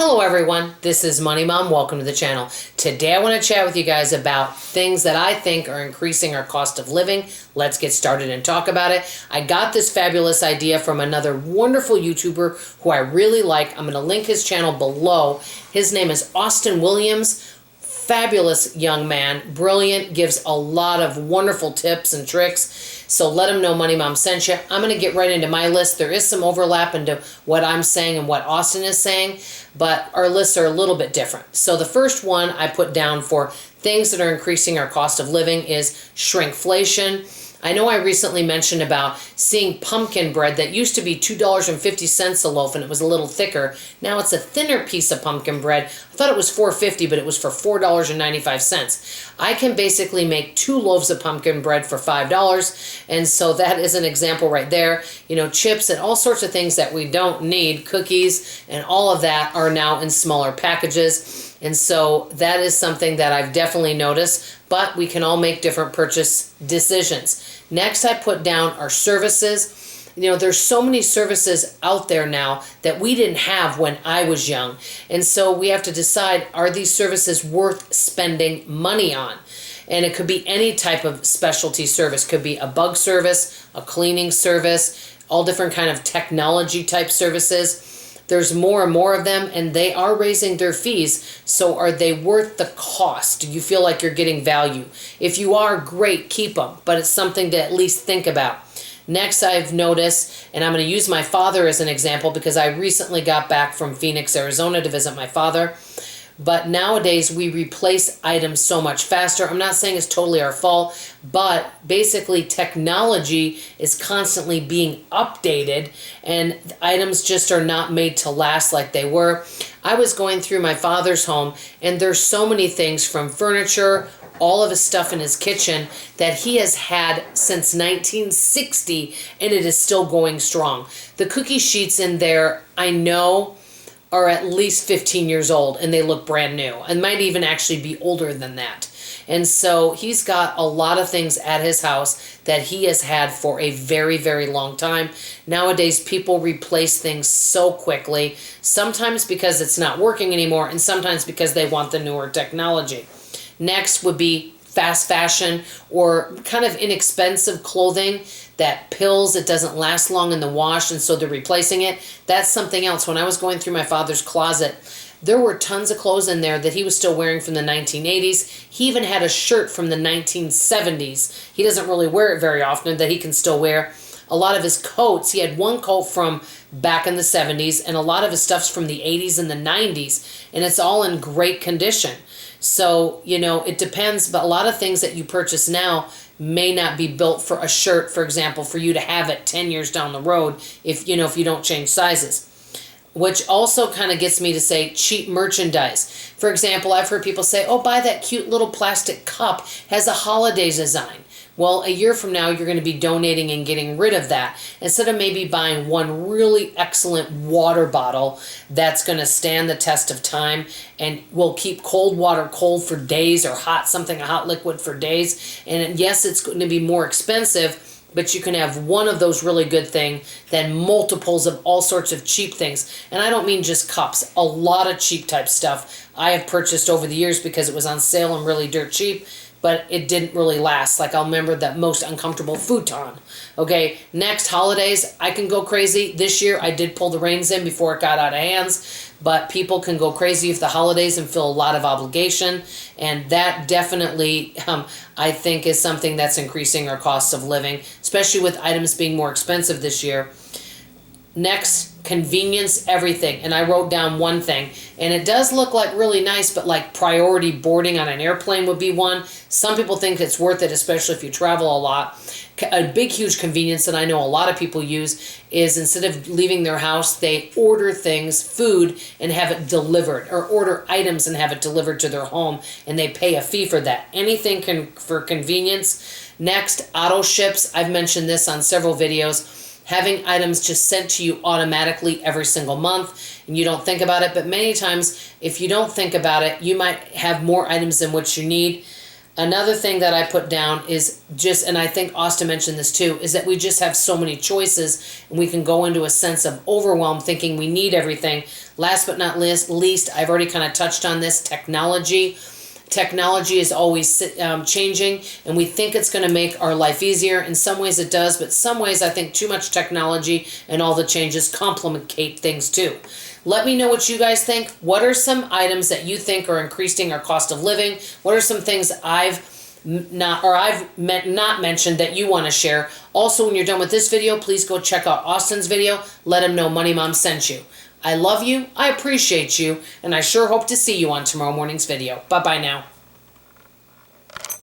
Hello everyone, this is Money Mom. Welcome to the channel. Today I want to chat with you guys about things that I think are increasing our cost of living. Let's get started and talk about it. I got this fabulous idea from another wonderful YouTuber who I really like. I'm going to link his channel below. His name is Austin Williams. Fabulous young man, brilliant, gives a lot of wonderful tips and tricks. So let him know Money Mom sent you. I'm going to get right into my list. There is some overlap into what I'm saying and what Austin is saying, but our lists are a little bit different. So the first one I put down for things that are increasing our cost of living is shrinkflation. I know I recently mentioned about seeing pumpkin bread that used to be $2.50 a loaf and it was a little thicker. Now it's a thinner piece of pumpkin bread. I thought it was $4.50, but it was for $4.95. I can basically make 2 loaves of pumpkin bread for $5. And so that is an example right there. You know, chips and all sorts of things that we don't need, cookies and all of that are now in smaller packages. And so that is something that I've definitely noticed, but we can all make different purchase decisions. Next, I put down our services. You know, there's so many services out there now that we didn't have when I was young. And so we have to decide, are these services worth spending money on? And it could be any type of specialty service. Could be a bug service, a cleaning service, all different kind of technology type services. There's more and more of them, and they are raising their fees. So are they worth the cost? Do you feel like you're getting value? If you are, great, keep them. But it's something to at least think about. Next, I've noticed, and I'm going to use my father as an example because I recently got back from Phoenix, Arizona to visit my father. But nowadays, we replace items so much faster. I'm not saying it's totally our fault, but basically technology is constantly being updated and items just are not made to last like they were. I was going through my father's home and there's so many things from furniture, all of his stuff in his kitchen that he has had since 1960 and it is still going strong. The cookie sheets in there, I know, are at least 15 years old and they look brand new and might even actually be older than that. And so he's got a lot of things at his house that he has had for a very, very long time. Nowadays, people replace things so quickly, sometimes because it's not working anymore and sometimes because they want the newer technology. Next would be fast fashion or kind of inexpensive clothing, that pills, it doesn't last long in the wash and so they're replacing it. That's something else. When I was going through my father's closet, there were tons of clothes in there that he was still wearing from the 1980s. He even had a shirt from the 1970s. He doesn't really wear it very often that he can still wear. A lot of his coats, he had one coat from back in the 70s and a lot of his stuff's from the 80s and the 90s and it's all in great condition. So, you know, it depends, but a lot of things that you purchase now may not be built for a shirt, for example, for you to have it 10 years down the road if you don't change sizes. Which also kind of gets me to say cheap merchandise. For example, I've heard people say, oh, buy that cute little plastic cup, has a holiday design. Well, a year from now, you're going to be donating and getting rid of that. Instead of maybe buying one really excellent water bottle that's going to stand the test of time and will keep cold water cold for days or a hot liquid for days. And yes, it's going to be more expensive, but you can have one of those really good things than multiples of all sorts of cheap things. And I don't mean just cups. A lot of cheap type stuff I have purchased over the years because it was on sale and really dirt cheap, but it didn't really last. Like I'll remember that most uncomfortable futon. Okay, next, holidays, I can go crazy. This year I did pull the reins in before it got out of hands, but people can go crazy with the holidays and feel a lot of obligation. And that definitely, I think, is something that's increasing our costs of living, especially with items being more expensive this year. Next, convenience, everything. And I wrote down one thing, and it does look like really nice, but like priority boarding on an airplane would be one. Some people think it's worth it, especially if you travel a lot. A big, huge convenience that I know a lot of people use is instead of leaving their house, they order things, food, and have it delivered, or order items and have it delivered to their home, and they pay a fee for that. Anything for convenience. Next, auto ships. I've mentioned this on several videos. Having items just sent to you automatically every single month and you don't think about it. But many times, if you don't think about it, you might have more items than what you need. Another thing that I put down is just, and I think Austin mentioned this too, is that we just have so many choices and we can go into a sense of overwhelm thinking we need everything. Last but not least, I've already kind of touched on this, technology. Technology is always changing, and we think it's going to make our life easier. In some ways it does, but some ways I think too much technology and all the changes complicate things too. Let me know what you guys think. What are some items that you think are increasing our cost of living? What are some things I've not mentioned that you want to share? Also, when you're done with this video, please go check out Austin's video. Let him know Money Mom sent you. I love you, I appreciate you, and I sure hope to see you on tomorrow morning's video. Bye-bye now.